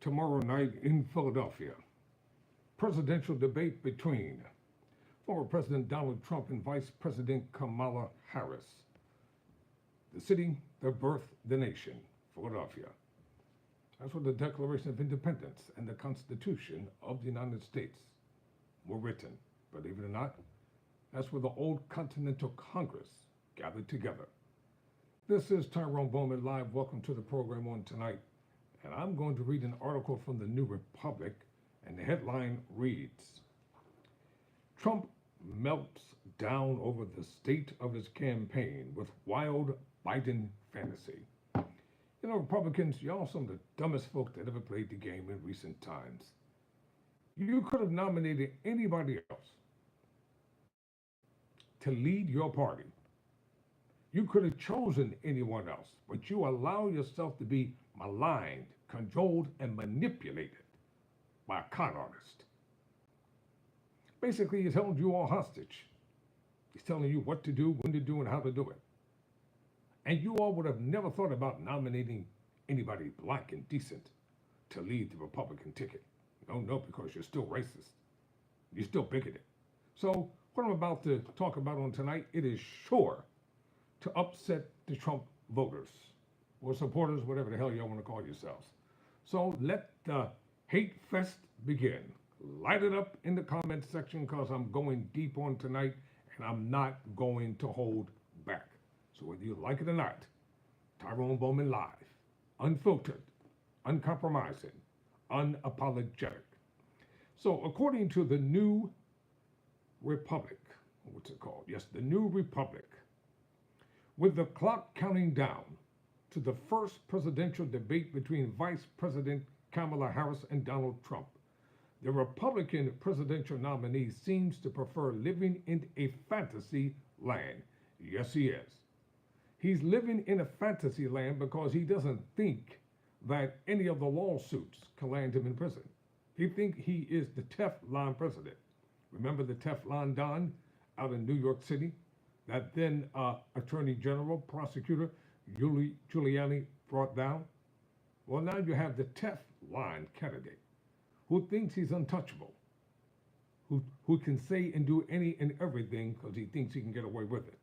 tomorrow night in Philadelphia. Presidential debate between former President Donald Trump and Vice President Kamala Harris. The city, the birth, the nation, Philadelphia. That's where the Declaration of Independence and the Constitution of the United States were written. Believe it or not, that's where the old Continental Congress gathered together. This is Tyrone Bowman Live. Welcome to the program on tonight. And I'm going to read an article from the New Republic, and the headline reads, Trump melts down over the state of his campaign with wild Biden fantasy. You know, Republicans, y'all some of the dumbest folk that ever played the game in recent times. You could have nominated anybody else to lead your party. You could have chosen anyone else, but you allow yourself to be maligned, cajoled, and manipulated by a con artist. Basically, he's held you all hostage. He's telling you what to do, when to do, and how to do it. And you all would have never thought about nominating anybody black and decent to lead the Republican ticket. No, because you're still racist. You're still bigoted. So what I'm about to talk about on tonight, it is sure to upset the Trump voters or supporters, whatever the hell y'all want to call yourselves. So let the hate fest begin. Light it up in the comment section because I'm going deep on tonight and I'm not going to hold back. So whether you like it or not, Tyrone Bowman Live, unfiltered, uncompromising, unapologetic. So according to the New Republic, what's it called? Yes, the New Republic. With the clock counting down to the first presidential debate between Vice President Kamala Harris and Donald Trump, the Republican presidential nominee seems to prefer living in a fantasy land. Yes, he is. He's living in a fantasy land because he doesn't think that any of the lawsuits can land him in prison. He thinks he is the Teflon president. Remember the Teflon Don out in New York City? That then Attorney General, Prosecutor Giuliani brought down? Well, now you have the Teflon candidate who thinks he's untouchable, who can say and do any and everything because he thinks he can get away with it.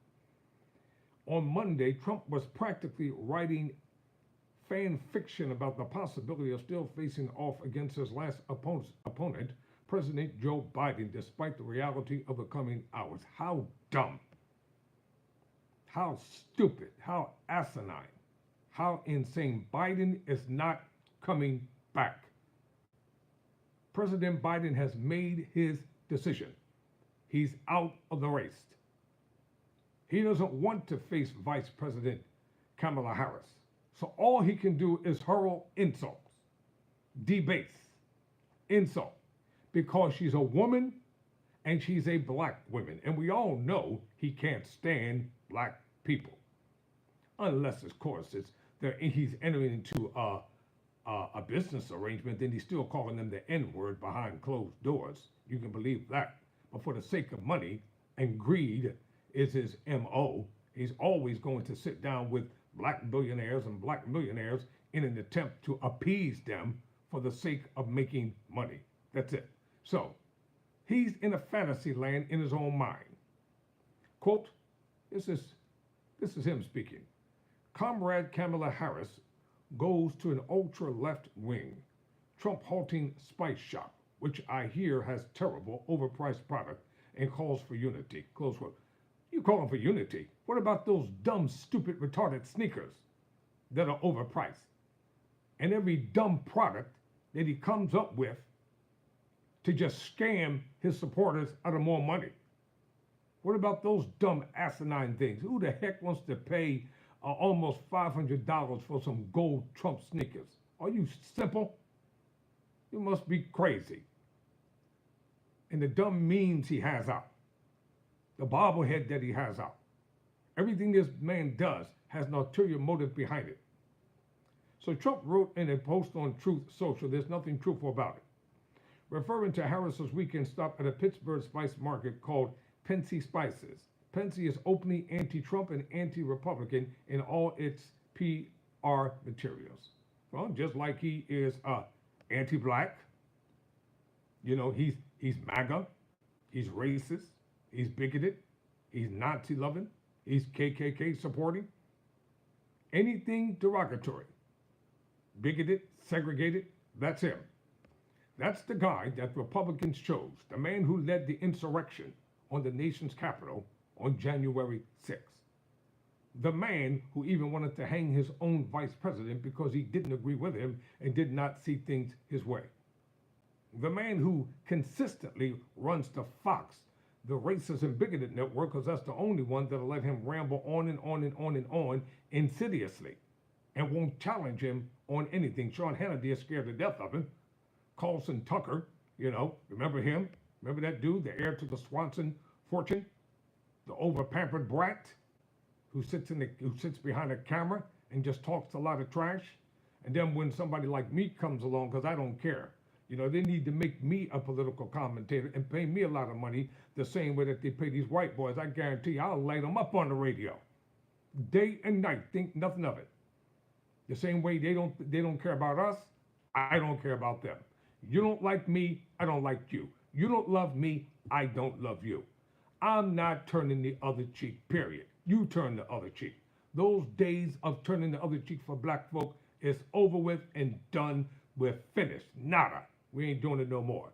On Monday, Trump was practically writing fan fiction about the possibility of still facing off against his last opponent, President Joe Biden, despite the reality of the coming hours. How dumb. How stupid, how asinine, how insane. Biden is not coming back. President Biden has made his decision. He's out of the race. He doesn't want to face Vice President Kamala Harris. So all he can do is hurl insults, debase, insult, because she's a woman and she's a black woman. And we all know he can't stand black people. Unless, of course, he's entering into a business arrangement, then he's still calling them the N-word behind closed doors. You can believe that. But for the sake of money and greed is his MO, he's always going to sit down with black billionaires and black millionaires in an attempt to appease them for the sake of making money. That's it. So he's in a fantasy land in his own mind. Quote, this is him speaking. Comrade Kamala Harris goes to an ultra-left wing, Trump halting spice shop, which I hear has terrible overpriced product and calls for unity. Close quote. You calling for unity? What about those dumb, stupid, retarded sneakers that are overpriced? And every dumb product that he comes up with to just scam his supporters out of more money. What about those dumb, asinine things? Who the heck wants to pay almost $500 for some gold Trump sneakers? Are you simple? You must be crazy. And the dumb memes he has out, the bobblehead that he has out, everything this man does has an ulterior motive behind it. So Trump wrote in a post on Truth Social, there's nothing truthful about it, referring to Harris's weekend stop at a Pittsburgh spice market called Pensy Spices. Pensy is openly anti-Trump and anti-Republican in all its PR materials. Well, just like he is anti-black. He's MAGA. He's racist. He's bigoted. He's Nazi loving. He's KKK supporting. Anything derogatory, bigoted, segregated, that's him. That's the guy that Republicans chose, the man who led the insurrection on the nation's capital on January 6th. The man who even wanted to hang his own vice president because he didn't agree with him and did not see things his way. The man who consistently runs the Fox, the racist and bigoted network, because that's the only one that'll let him ramble on and on and on and on insidiously and won't challenge him on anything. Sean Hannity is scared to death of him. Carlson Tucker, remember him? Remember that dude, the heir to the Swanson fortune? The over-pampered brat who sits behind a camera and just talks a lot of trash? And then when somebody like me comes along, because I don't care, they need to make me a political commentator and pay me a lot of money the same way that they pay these white boys. I guarantee you, I'll light them up on the radio. Day and night, think nothing of it. The same way they don't care about us, I don't care about them. You don't like me, I don't like you. You don't love me, I don't love you. I'm not turning the other cheek, period. You turn the other cheek. Those days of turning the other cheek for black folk is over with and done. We're finished. Nada. We ain't doing it no more.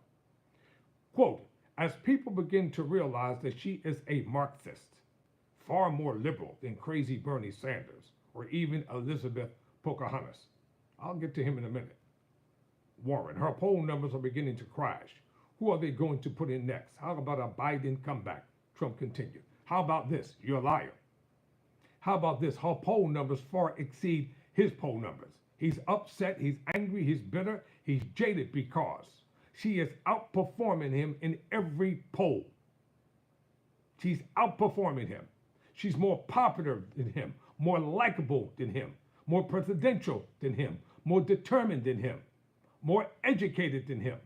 Quote, as people begin to realize that she is a Marxist, far more liberal than crazy Bernie Sanders or even Elizabeth Pocahontas. I'll get to him in a minute. Warren, her poll numbers are beginning to crash. Who are they going to put in next? How about a Biden comeback? Trump continued. How about this? You're a liar. How about this? Her poll numbers far exceed his poll numbers. He's upset, he's angry, he's bitter, he's jaded because she is outperforming him in every poll. She's outperforming him. She's more popular than him, more likable than him, more presidential than him, more determined than him, more educated than him.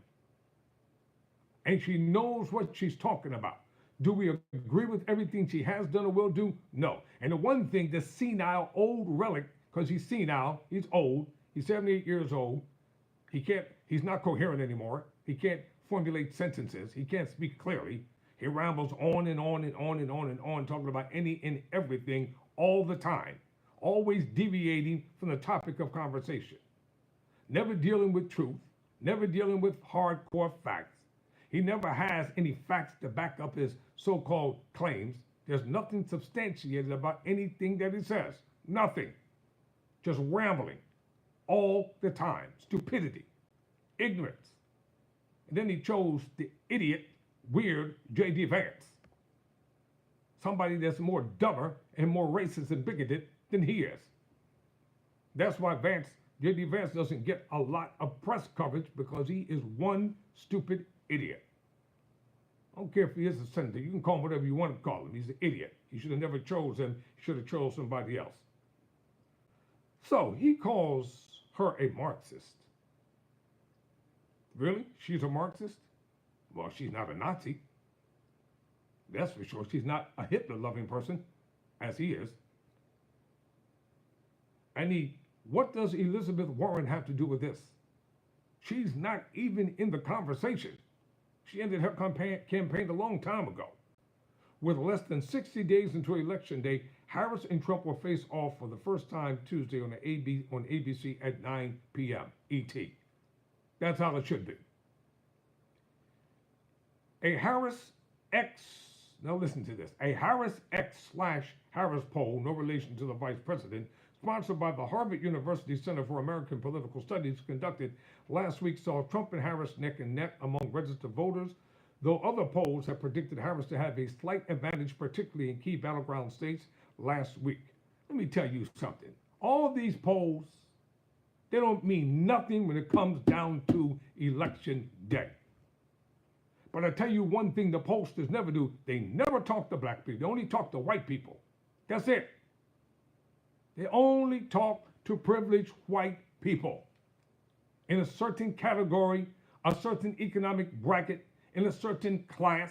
And she knows what she's talking about. Do we agree with everything she has done or will do? No. And the one thing, the senile old relic, because he's senile, he's old, he's 78 years old, he's not coherent anymore, he can't formulate sentences, he can't speak clearly, he rambles on and on and on and on and on, talking about any and everything all the time, always deviating from the topic of conversation, never dealing with truth, never dealing with hardcore facts. He never has any facts to back up his so-called claims. There's nothing substantiated about anything that he says. Nothing. Just rambling all the time. Stupidity, ignorance. And then he chose the idiot, weird J.D. Vance. Somebody that's more dumber and more racist and bigoted than he is. That's why J.D. Vance doesn't get a lot of press coverage, because he is one stupid idiot. I don't care if he is a senator. You can call him whatever you want to call him. He's an idiot. You should have never chose him. You should have chose somebody else. So he calls her a Marxist. Really? She's a Marxist? Well, she's not a Nazi. That's for sure. She's not a Hitler-loving person, as he is. And what does Elizabeth Warren have to do with this? She's not even in the conversation. She ended her campaign a long time ago. With less than 60 days until Election Day, Harris and Trump will face off for the first time Tuesday on ABC at 9 p.m. ET. That's how it should be. A Harris X, now listen to this, a Harris X/Harris poll, no relation to the vice president, sponsored by the Harvard University Center for American Political Studies, conducted last week, saw Trump and Harris neck and neck among registered voters, though other polls have predicted Harris to have a slight advantage, particularly in key battleground states last week. Let me tell you something. All these polls, they don't mean nothing when it comes down to Election Day. But I tell you one thing the pollsters never do. They never talk to black people. They only talk to white people. That's it. They only talk to privileged white people in a certain category, a certain economic bracket, in a certain class.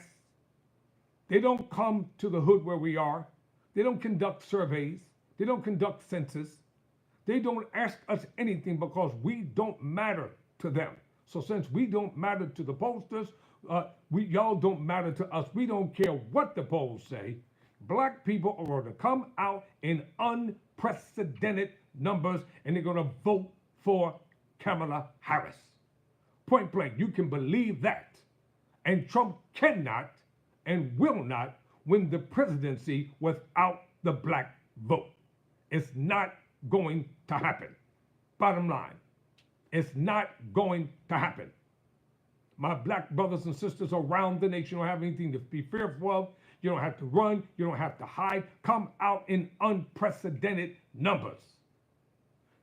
They don't come to the hood where we are. They don't conduct surveys. They don't conduct census. They don't ask us anything because we don't matter to them. So since we don't matter to the pollsters, y'all don't matter to us. We don't care what the polls say. Black people are going to come out in unprecedented numbers, and they're going to vote for Kamala Harris. Point blank, you can believe that. And Trump cannot and will not win the presidency without the black vote. It's not going to happen. Bottom line, it's not going to happen. My black brothers and sisters around the nation don't have anything to be fearful of. You don't have to run. You don't have to hide. Come out in unprecedented numbers.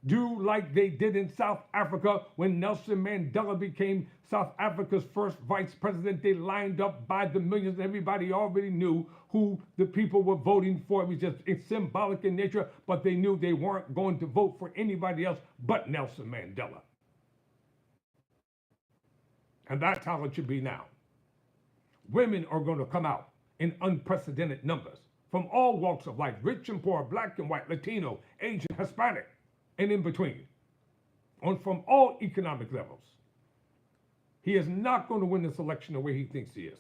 Do like they did in South Africa when Nelson Mandela became South Africa's first vice president. They lined up by the millions. Everybody already knew who the people were voting for. It was just symbolic in nature, but they knew they weren't going to vote for anybody else but Nelson Mandela. And that's how it should be now. Women are going to come out in unprecedented numbers from all walks of life, rich and poor, black and white, Latino, Asian, Hispanic, and in between, from all economic levels. He is not going to win this election the way he thinks he is.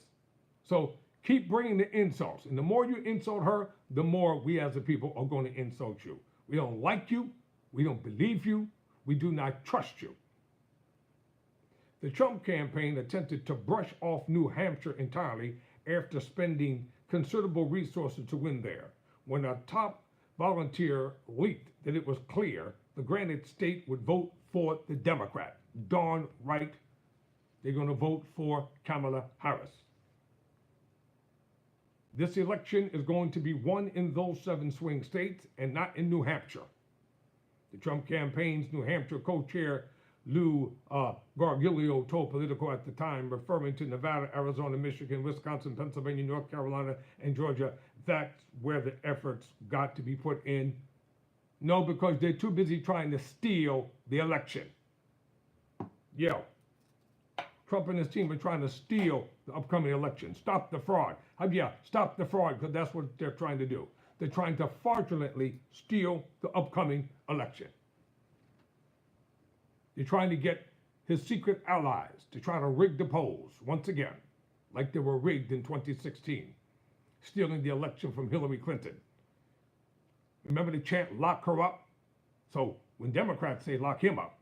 So keep bringing the insults. And the more you insult her, the more we as a people are going to insult you. We don't like you. We don't believe you. We do not trust you. The Trump campaign attempted to brush off New Hampshire entirely after spending considerable resources to win there. When a top volunteer leaked that it was clear the granted state would vote for the Democrat. Darn right, they're going to vote for Kamala Harris. This election is going to be won in those 7 swing states and not in New Hampshire. The Trump campaign's New Hampshire co-chair Lou Gargiulo told Politico at the time, referring to Nevada, Arizona, Michigan, Wisconsin, Pennsylvania, North Carolina, and Georgia, that's where the efforts got to be put in. No, because they're too busy trying to steal the election. Yeah. Trump and his team are trying to steal the upcoming election. Stop the fraud. Stop the fraud, because that's what they're trying to do. They're trying to fraudulently steal the upcoming election. They're trying to get his secret allies to try to rig the polls once again, like they were rigged in 2016, stealing the election from Hillary Clinton. Remember the chant, lock her up? So when Democrats say lock him up,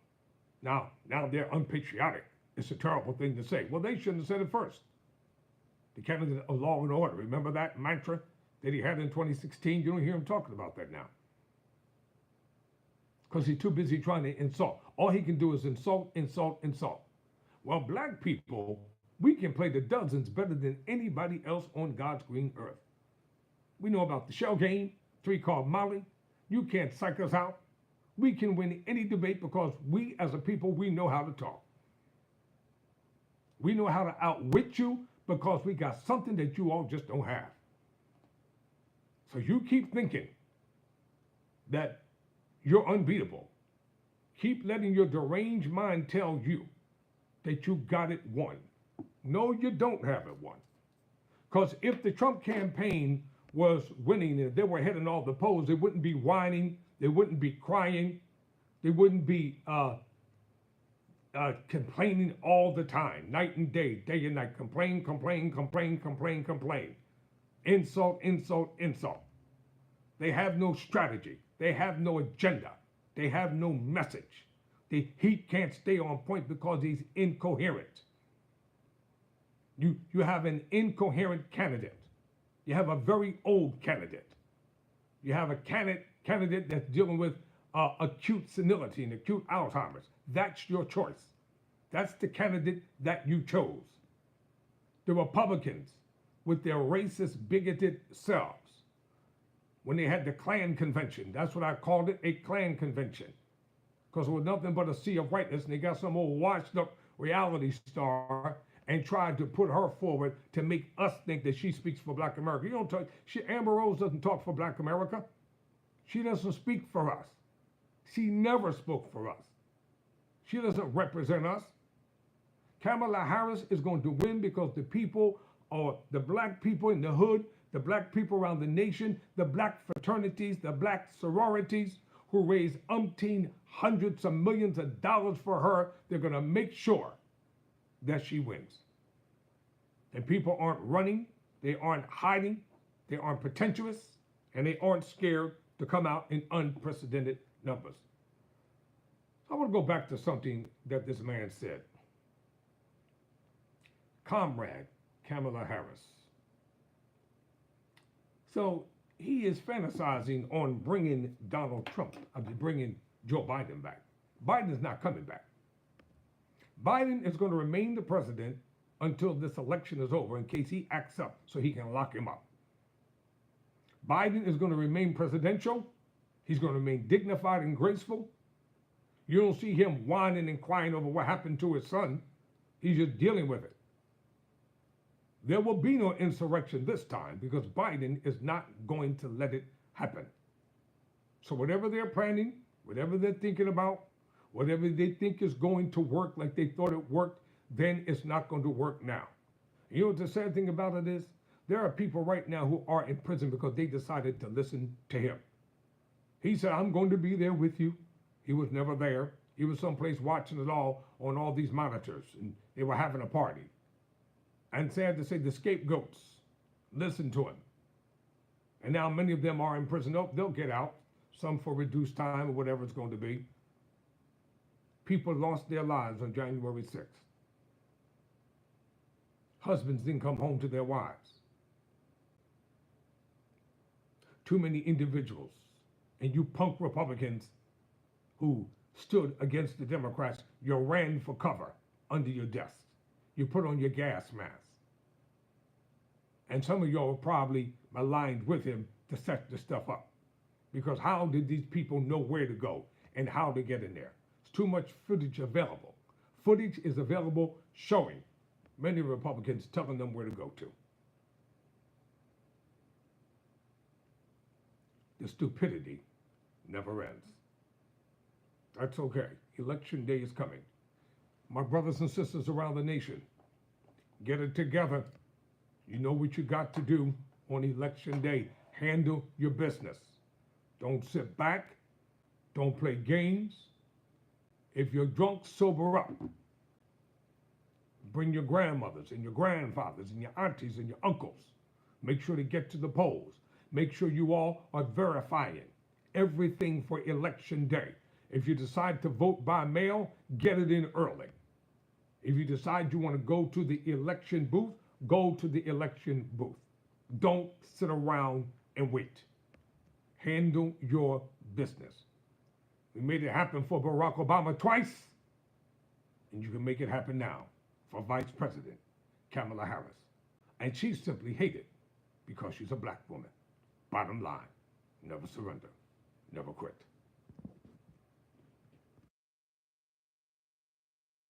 now they're unpatriotic. It's a terrible thing to say. Well, they shouldn't have said it first. The candidate of law and order, remember that mantra that he had in 2016? You don't hear him talking about that now. Because he's too busy trying to insult. All he can do is insult, insult, insult. Well, black people, we can play the dozens better than anybody else on God's green earth. We know about the shell game, 3 called Molly. You can't psych us out. We can win any debate because we as a people, we know how to talk. We know how to outwit you because we got something that you all just don't have. So you keep thinking that you're unbeatable. Keep letting your deranged mind tell you that you got it won. No, you don't have it won. Because if the Trump campaign was winning and they were ahead in all the polls, they wouldn't be whining, they wouldn't be crying, they wouldn't be complaining all the time, night and day, day and night. Complain, complain, complain, complain, complain. Insult, insult, insult. They have no strategy. They have no agenda. They have no message. He can't stay on point because he's incoherent. You have an incoherent candidate. You have a very old candidate. You have a candidate that's dealing with acute senility and acute Alzheimer's. That's your choice. That's the candidate that you chose. The Republicans, with their racist, bigoted selves, when they had the Klan convention, that's what I called it, a Klan convention, because it was nothing but a sea of whiteness, and they got some old washed up reality star and tried to put her forward to make us think that she speaks for Black America. You don't talk. Amber Rose doesn't talk for Black America. She doesn't speak for us. She never spoke for us. She doesn't represent us. Kamala Harris is going to win because the people, or the black people in the hood, the black people around the nation, the black fraternities, the black sororities who raise umpteen hundreds of millions of dollars for her, they're going to make sure that she wins. And people aren't running, they aren't hiding, they aren't pretentious, and they aren't scared to come out in unprecedented numbers. I want to go back to something that this man said. Comrade Kamala Harris. So he is fantasizing on bringing bringing Joe Biden back. Biden is not coming back. Biden is going to remain the president until this election is over in case he acts up so he can lock him up. Biden is going to remain presidential. He's going to remain dignified and graceful. You don't see him whining and crying over what happened to his son. He's just dealing with it. There will be no insurrection this time because Biden is not going to let it happen. So whatever they're planning, whatever they're thinking about, whatever they think is going to work like they thought it worked, then it's not going to work now. You know what the sad thing about it is? There are people right now who are in prison because they decided to listen to him. He said, I'm going to be there with you. He was never there. He was someplace watching it all on all these monitors, and they were having a party. And sad to say, the scapegoats listened to him. And now many of them are in prison. They'll get out, some for reduced time or whatever it's going to be. People lost their lives on January 6th. Husbands didn't come home to their wives. Too many individuals, and you punk Republicans who stood against the Democrats, you ran for cover under your desks. You put on your gas mask. And some of y'all are probably aligned with him to set the stuff up. Because how did these people know where to go and how to get in there? It's too much footage available. Footage is available showing many Republicans telling them where to go to. The stupidity never ends. That's okay. Election day is coming. My brothers and sisters around the nation, get it together. You know what you got to do on election day. Handle your business. Don't sit back. Don't play games. If you're drunk, sober up. Bring your grandmothers and your grandfathers and your aunties and your uncles. Make sure to get to the polls. Make sure you all are verifying everything for election day. If you decide to vote by mail, get it in early. If you decide you want to go to the election booth, go to the election booth. Don't sit around and wait. Handle your business. We made it happen for Barack Obama twice, and you can make it happen now for Vice President Kamala Harris. And she's simply hated because she's a black woman. Bottom line, never surrender, never quit.